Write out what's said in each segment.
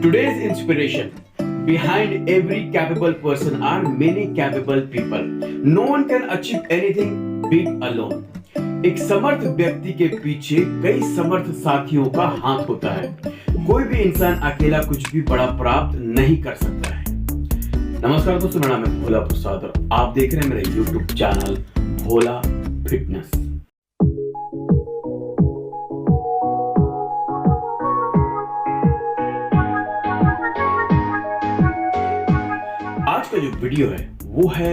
Today's inspiration. Behind every capable person are many capable people. No one can achieve anything big alone. एक समर्थ व्यक्ति के पीछे कई समर्थ साथियों का हाथ होता है। कोई भी इंसान अकेला कुछ भी बड़ा प्राप्त नहीं कर सकता है। नमस्कार दोस्तों, मेरा नाम है भोला प्रसाद और आप देख रहे हैं मेरे YouTube चैनल भोला फिटनेस। आज का जो वीडियो है वो है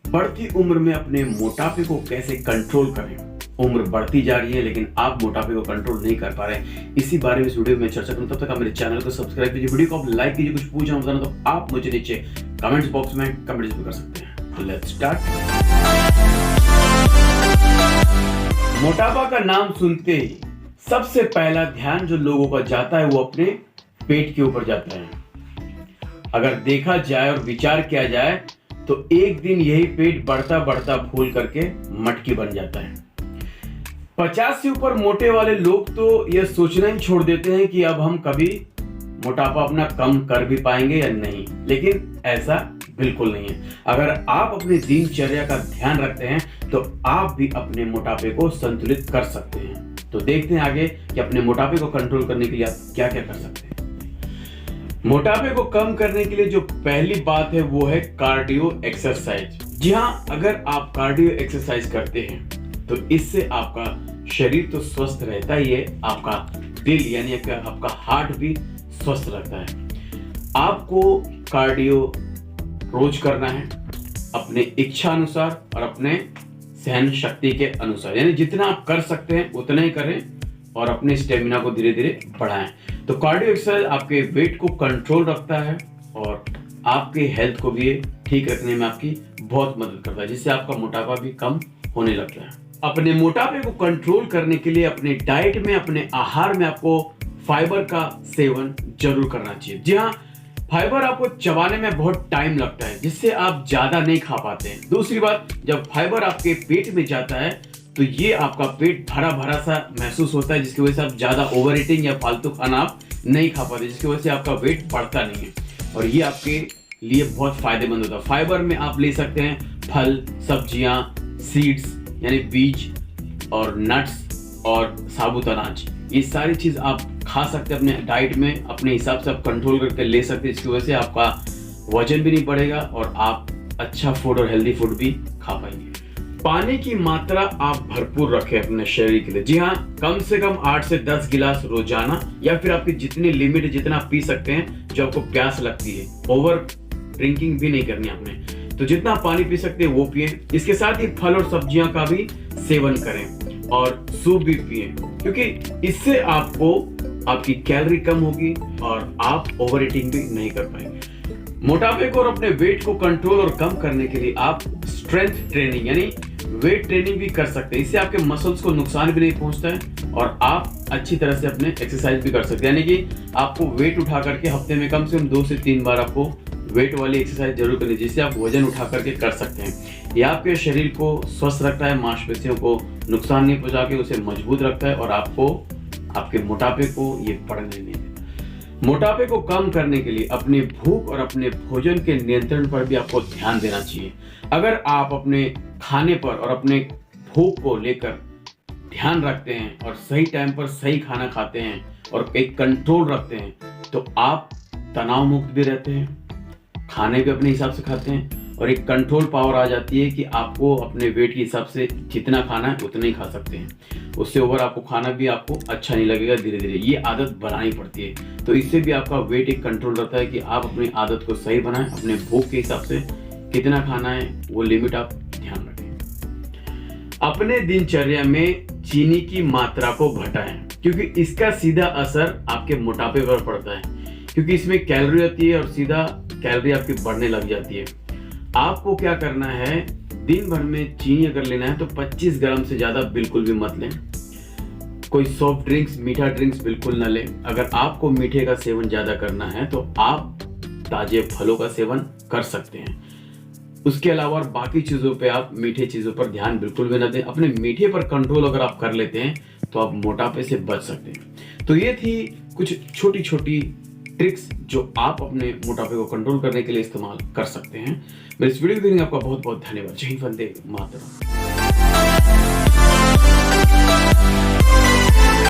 बढ़ती उम्र में अपने मोटापे को कैसे कंट्रोल करें। उम्र बढ़ती जा रही है लेकिन आप मोटापे को कंट्रोल नहीं कर पा रहे हैं, इसी बारे में इस वीडियो में चर्चा करूं। तब तक आप मेरे चैनल को सब्सक्राइब कीजिए, वीडियो को आप लाइक कीजिए। कुछ पूछना होता है तो आप मुझे नीचे कमेंट्स बॉक्स में कमेंट्स भी कर सकते हैं। Let's start. मोटापा का नाम सुनते ही सबसे पहला ध्यान जो लोगों का जाता है वो अपने पेट के ऊपर जाता है। अगर देखा जाए और विचार किया जाए तो एक दिन यही पेट बढ़ता बढ़ता फूल करके मटकी बन जाता है। 50 से ऊपर मोटे वाले लोग तो यह सोचना ही छोड़ देते हैं कि अब हम कभी मोटापा अपना कम कर भी पाएंगे या नहीं, लेकिन ऐसा बिल्कुल नहीं है। अगर आप अपनी दिनचर्या का ध्यान रखते हैं तो आप भी अपने मोटापे को संतुलित कर सकते हैं। तो देखते हैं आगे कि अपने मोटापे को कंट्रोल करने के लिए आप क्या क्या कर सकते हैं। मोटापे को कम करने के लिए जो पहली बात है वो है कार्डियो एक्सरसाइज। जी हाँ, अगर आप कार्डियो एक्सरसाइज करते हैं तो इससे आपका शरीर तो स्वस्थ रहता ही है, आपका दिल यानी आपका हार्ट भी स्वस्थ रहता है। आपको कार्डियो रोज करना है अपने इच्छा अनुसार और अपने सहन शक्ति के अनुसार, यानी जितना आप कर सकते हैं उतना ही करें और अपने स्टेमिना को धीरे धीरे बढ़ाएं। तो कार्डियो एक्सरसाइज आपके वेट को कंट्रोल रखता है और आपके हेल्थ को भी ठीक रखने में आपकी बहुत मदद करता है, जिससे आपका मोटापा भी कम होने लगता है। अपने मोटापे को कंट्रोल करने के लिए अपने डाइट में, अपने आहार में आपको फाइबर का सेवन जरूर करना चाहिए। जी हाँ, फाइबर आपको चबाने में बहुत टाइम लगता है, जिससे आप ज्यादा नहीं खा पाते हैं। दूसरी बात, जब फाइबर आपके पेट में जाता है तो ये आपका पेट भरा भरा सा महसूस होता है, जिसकी वजह से आप ज्यादा ओवर ईटिंग या फालतू खाना आप नहीं खा पाते, जिसकी वजह से आपका वेट बढ़ता नहीं है और ये आपके लिए बहुत फायदेमंद होता है। फाइबर में आप ले सकते हैं फल, सब्जियां, सीड्स यानी बीज और नट्स और साबुत अनाज। ये सारी चीज आप खा सकते हैं अपने डाइट में, अपने हिसाब से आप कंट्रोल करके ले सकते हैं। इसकी वजह से आपका वजन भी नहीं बढ़ेगा और आप अच्छा फूड और हेल्दी फूड भी खा पाएंगे। पानी की मात्रा आप भरपूर रखें अपने शरीर के लिए। जी हाँ, कम से कम 8 से 10 गिलास रोजाना, या फिर आपकी जितनी लिमिट जितना पी सकते हैं जो आपको प्यास लगती है। ओवर ड्रिंकिंग भी नहीं करनी आपने, तो जितना पानी पी सकते हैं वो पिए। इसके साथ ही फल और सब्जियां का भी सेवन करें और सूप भी पिए, क्योंकि इससे आपको आपकी कैलोरी कम होगी और आप ओवर ईटिंग भी नहीं कर पाएंगे। मोटापे को और अपने वेट को कंट्रोल और कम करने के लिए आप स्ट्रेंथ ट्रेनिंग यानी वेट ट्रेनिंग भी कर सकते हैं। इससे आपके मसल्स को नुकसान भी नहीं पहुंचता है और आप अच्छी तरह से अपने एक्सरसाइज भी कर सकते हैं। यानी कि आपको वेट उठा करके हफ्ते में कम से कम 2 से 3 बार आपको वेट वाली एक्सरसाइज जरूर करनी, जिससे आप वजन उठा करके कर सकते हैं। यह आपके शरीर को स्वस्थ रखता है, मांसपेशियों को नुकसान नहीं पहुंचा के उसे मजबूत रखता है और आपको आपके मोटापे को ये बढ़ने नहीं देता। मोटापे को कम करने के लिए अपनी भूख और अपने भोजन के नियंत्रण पर भी आपको ध्यान देना चाहिए। अगर आप अपने खाने पर और अपने भूख को लेकर ध्यान रखते हैं और सही टाइम पर सही खाना खाते हैं और एक कंट्रोल रखते हैं तो आप तनाव मुक्त भी रहते हैं, खाने भी अपने हिसाब से खाते हैं और एक कंट्रोल पावर आ जाती है कि आपको अपने वेट के हिसाब से जितना खाना है उतना ही खा सकते हैं। उससे ओवर आपको खाना भी आपको अच्छा नहीं लगेगा। धीरे धीरे ये आदत बनानी पड़ती है, तो इससे भी आपका वेट एक कंट्रोल रहता है कि आप अपनी आदत को सही बनाएं। अपने भूख के हिसाब से कितना खाना है वो लिमिट आप ध्यान रखें। अपने दिनचर्या में चीनी की मात्रा को घटाएं, क्योंकि इसका सीधा असर आपके मोटापे पर पड़ता है, क्योंकि इसमें कैलोरी होती है और सीधा कैलोरी आपकी बढ़ने लग जाती है। आपको क्या करना है, दिन भर में चीनी अगर लेना है तो 25 ग्राम से ज्यादा बिल्कुल भी मत लें। कोई सॉफ्ट ड्रिंक्स, मीठा ड्रिंक्स बिल्कुल ना लें। अगर आपको मीठे का सेवन ज्यादा करना है तो आप ताजे फलों का सेवन कर सकते हैं। उसके अलावा बाकी चीजों पे आप मीठे चीजों पर ध्यान बिल्कुल भी ना दें। अपने मीठे पर कंट्रोल अगर आप कर लेते हैं तो आप मोटापे से बच सकते हैं। तो ये थी कुछ छोटी छोटी ट्रिक्स जो आप अपने मोटापे को कंट्रोल करने के लिए इस्तेमाल कर सकते हैं। मेरे इस वीडियो को देखने आपका बहुत बहुत धन्यवाद। जय हिंद, वंदे मातरम।